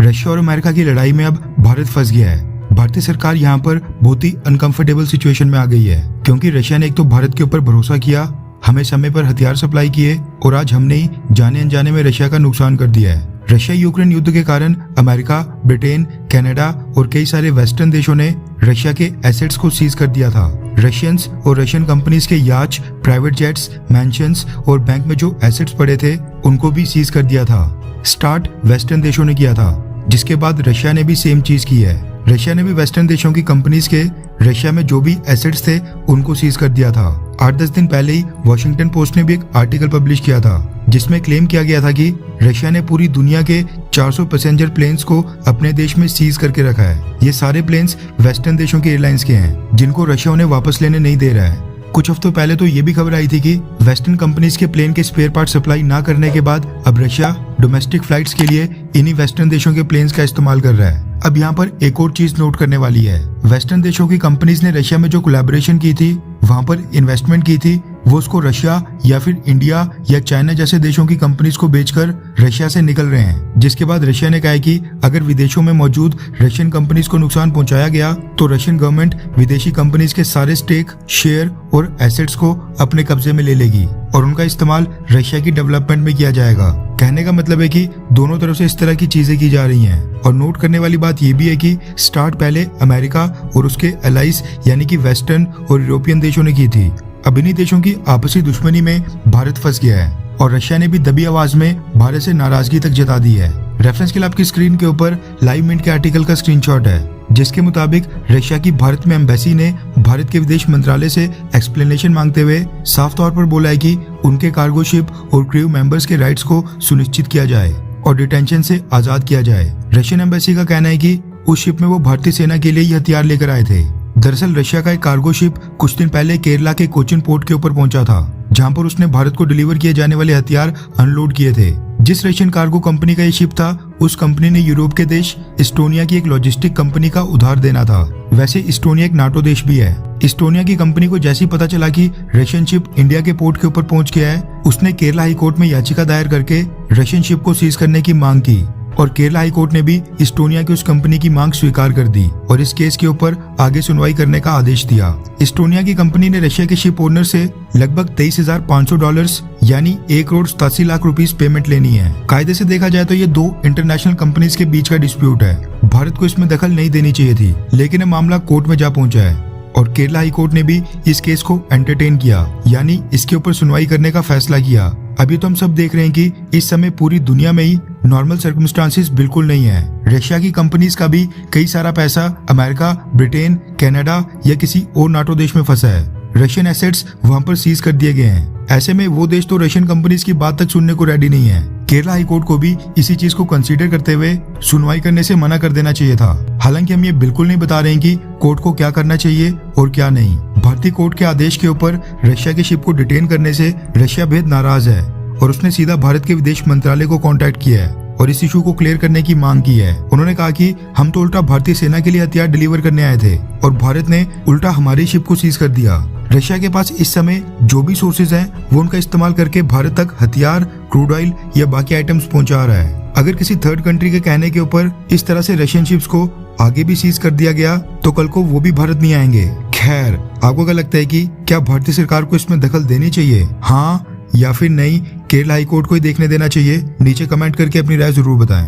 Russia और America की लड़ाई में अब भारत फंस गया है। भारतीय सरकार यहाँ पर बहुत ही अनकंफर्टेबल सिचुएशन में आ गई है, क्योंकि रशिया ने एक तो भारत के ऊपर भरोसा किया, हमें समय पर हथियार सप्लाई किए और आज हमने ही जाने अनजाने में रशिया का नुकसान कर दिया है। रशिया यूक्रेन युद्ध के कारण अमेरिका, ब्रिटेन, कनाडा और कई सारे वेस्टर्न देशों ने रशिया के एसेट्स को सीज कर दिया था। रशियंस और रशियन कंपनीज के याच, प्राइवेट जेट्स, मैंशंस और बैंक में जो एसेट्स पड़े थे उनको भी सीज कर दिया था। स्टार्ट वेस्टर्न देशों ने किया था, जिसके बाद रशिया ने भी सेम चीज की है। रशिया ने भी वेस्टर्न देशों की कंपनीज के रशिया में जो भी एसेट्स थे उनको सीज कर दिया था। 8-10 दिन पहले ही वॉशिंगटन पोस्ट ने भी एक आर्टिकल पब्लिश किया था, जिसमें क्लेम किया गया था कि रशिया ने पूरी दुनिया के 400 पैसेंजर प्लेन्स को अपने देश में सीज करके रखा है। ये सारे प्लेन्स वेस्टर्न देशों के एयरलाइंस के हैं, जिनको रशिया उन्हें वापस लेने नहीं दे रहा है। कुछ हफ्तों पहले तो ये भी खबर आई थी कि वेस्टर्न कंपनीज के प्लेन के स्पेयर पार्ट सप्लाई ना करने के बाद अब रशिया डोमेस्टिक फ्लाइट्स के लिए इन्हीं वेस्टर्न देशों के प्लेन्स का इस्तेमाल कर रहा है। अब यहाँ पर एक और चीज नोट करने वाली है। वेस्टर्न देशों की कंपनीज ने रशिया में जो कोलैबोरेशन की थी, वहां पर इन्वेस्टमेंट की थी, वो उसको रशिया या फिर इंडिया या चाइना जैसे देशों की कंपनीज को बेचकर रशिया से निकल रहे हैं। जिसके बाद रशिया ने कहा है कि अगर विदेशों में मौजूद रशियन कंपनीज को नुकसान पहुंचाया गया तो रशियन गवर्नमेंट विदेशी कंपनीज के सारे स्टेक, शेयर और एसेट्स को अपने कब्जे में ले लेगी और उनका इस्तेमाल रशिया की डेवलपमेंट में किया जाएगा। कहने का मतलब है कि दोनों तरफ से इस तरह की चीजें की जा रही हैं। और नोट करने वाली बात यह भी है कि स्टार्ट पहले अमेरिका और उसके एलाइज यानी कि वेस्टर्न और यूरोपियन देशों ने की थी। अब इन्हीं देशों की आपसी दुश्मनी में भारत फंस गया है और रशिया ने भी दबी आवाज में भारत से नाराजगी तक जता दी है। रेफरेंस के लिए आपकी स्क्रीन के ऊपर लाइव मिनट के आर्टिकल का स्क्रीनशॉट है, जिसके मुताबिक रशिया की भारत में एम्बेसी ने भारत के विदेश मंत्रालय से एक्सप्लेनेशन मांगते हुए साफ तौर पर बोला है कि उनके कार्गो शिप और क्रू मेंबर्स के राइट्स को सुनिश्चित किया जाए और डिटेंशन से आजाद किया जाए। रशियन एम्बेसी का कहना है कि उस शिप में वो भारतीय सेना के लिए ही हथियार लेकर आए थे। दरअसल रशिया का एक कार्गो शिप कुछ दिन पहले केरला के कोचिन पोर्ट के ऊपर पहुंचा था, जहां पर उसने भारत को डिलीवर किए जाने वाले हथियार अनलोड किए थे। जिस रशियन कार्गो कंपनी का ये शिप था, उस कंपनी ने यूरोप के देश इस्टोनिया की एक लॉजिस्टिक कंपनी का उधार देना था। वैसे इस्टोनिया एक नाटो देश भी है। इस्टोनिया की कंपनी को जैसे ही पता चला कि रशियन शिप इंडिया के पोर्ट के ऊपर पहुंच गया है, उसने केरला हाई कोर्ट में याचिका दायर करके रशियन शिप को सीज करने की मांग की और केरला हाई कोर्ट ने भी इस्टोनिया की उस कंपनी की मांग स्वीकार कर दी और इस केस के ऊपर आगे सुनवाई करने का आदेश दिया। इस्टोनिया की कंपनी ने रशिया के शिप ओनर से लगभग $23,500 यानी 1,87,00,000 रुपीस पेमेंट लेनी है। कायदे से देखा जाए तो ये दो इंटरनेशनल कंपनीज के बीच का डिस्प्यूट है। भारत को इसमें दखल नहीं देनी चाहिए थी, लेकिन मामला कोर्ट में जा पहुंचा है और केरला हाई कोर्ट ने भी इस केस को एंटरटेन किया, यानी इसके ऊपर सुनवाई करने का फैसला किया। अभी तो हम सब देख रहे हैं कि इस समय पूरी दुनिया में ही नॉर्मल सर्कमस्टांसिस बिल्कुल नहीं है। रशिया की कंपनीज का भी कई सारा पैसा अमेरिका, ब्रिटेन, कनाडा या किसी और नाटो देश में फंसा है। रशियन एसेट्स वहां पर सीज कर दिए गए हैं। ऐसे में वो देश तो रशियन कंपनीज की बात तक सुनने को रेडी नहीं है। केरला हाई कोर्ट को भी इसी चीज को कंसीडर करते हुए सुनवाई करने से मना कर देना चाहिए था। हालांकि हम ये बिल्कुल नहीं बता रहे हैं कि कोर्ट को क्या करना चाहिए और क्या नहीं। भारतीय कोर्ट के आदेश के ऊपर रशिया के शिप को डिटेन करने से रशिया बेहद नाराज है और उसने सीधा भारत के विदेश मंत्रालय को कांटेक्ट किया है और इस इशू को क्लियर करने की मांग की है। उन्होंने कहा कि हम तो उल्टा भारतीय सेना के लिए हथियार डिलीवर करने आए थे और भारत ने उल्टा हमारी शिप को सीज कर दिया। रशिया के पास इस समय जो भी सोर्सेज हैं वो उनका इस्तेमाल करके भारत तक हथियार, क्रूड ऑयल या बाकी आइटम्स पहुंचा रहा है। अगर किसी थर्ड कंट्री के कहने के ऊपर इस तरह से रशियन शिप्स को आगे भी सीज कर दिया गया तो कल को वो भी भारत नहीं आएंगे। खैर, आपको क्या लगता है कि क्या भारतीय सरकार को इसमें दखल देनी चाहिए, हाँ या फिर नहीं? केरला हाई कोर्ट को ही देखने देना चाहिए? नीचे कमेंट करके अपनी राय जरूर बताएं।